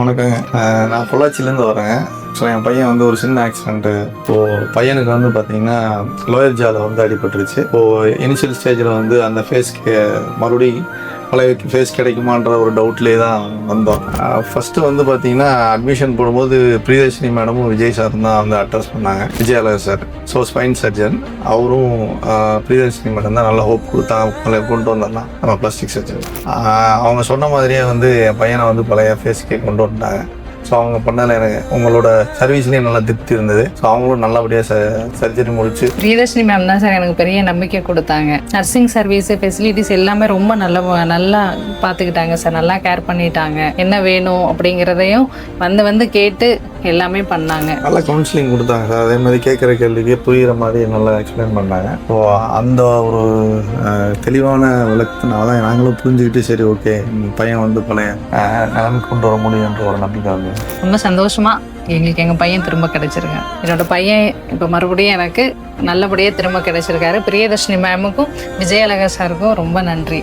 வணக்கங்க. நான் பொள்ளாச்சிலேருந்து வரேங்க. ஸோ என் பையன் வந்து ஒரு சின்ன ஆக்சிடென்ட்டு. இப்போது பையனுக்கு வந்து பார்த்தீங்கன்னா லோயர் ஜாவில் வந்து அடிபட்டுருச்சு. இப்போது இனிஷியல் ஸ்டேஜில் வந்து அந்த ஃபேஸ்க்கு மறுபடியும் பழைய ஃபேஸ் கிடைக்குமான்ற ஒரு டவுட்லேயே தான் வந்தோம். ஃபஸ்ட்டு வந்து பார்த்தீங்கன்னா அட்மிஷன் போடும்போது பிரியதர்ஷினி மேடமும் விஜய் சாரும் தான் வந்து அட்ரஸ் பண்ணாங்க. Vijayalaya sir, so spine surgeon. அவரும் பிரியதர்ஷினி மேடம் தான் நல்லா ஹோப் கொடுத்தாங்க, கொண்டு வந்துடலாம் நம்ம பிளாஸ்டிக் சர்ஜன். அவங்க சொன்ன மாதிரியே வந்து என் பையனை வந்து பழைய ஃபேஸ்க்கே கொண்டு வந்துட்டாங்க. ஸோ அவங்க பண்ணல எனக்கு உங்களோட சர்வீஸ்லேயும் நல்லா திருப்தி இருந்தது. ஸோ அவங்களும் நல்லபடியாக சர்ஜரி முடிச்சு. பிரியதர்ஷினி மேம் தான் சார் எனக்கு பெரிய நம்பிக்கை கொடுத்தாங்க. நர்சிங் சர்வீஸ் ஃபெசிலிட்டிஸ் எல்லாமே ரொம்ப நல்லா பார்த்துக்கிட்டாங்க சார். நல்லா கேர் பண்ணிட்டாங்க. என்ன வேணும் அப்படிங்கிறதையும் வந்து கேட்டு எல்லாமே பண்ணாங்க. நல்லா கவுன்சிலிங் கொடுத்தாங்க சார். அதே மாதிரி கேட்குற கேள்விக்கே புரிகிற மாதிரி நல்லா எக்ஸ்பிளைன் பண்ணாங்க. ஸோ அந்த ஒரு தெளிவான விளக்கத்தினால தான் நாங்களும் புரிஞ்சுக்கிட்டு சரி ஓகே பையன் வந்து பழைய நிலைமை கொண்டு வர முடியுன்ற ஒரு நம்பிக்கை வந்து ரொம்ப சந்தோஷமா எங்களுக்கு எங்கள் பையன் திரும்ப கிடைச்சிருங்க. என்னோட பையன் இப்போ மறுபடியும் எனக்கு நல்லபடியாக திரும்ப கிடைச்சிருக்காரு. பிரியதர்ஷினி மேமுக்கும் விஜயாலயா சாருக்கும் ரொம்ப நன்றி.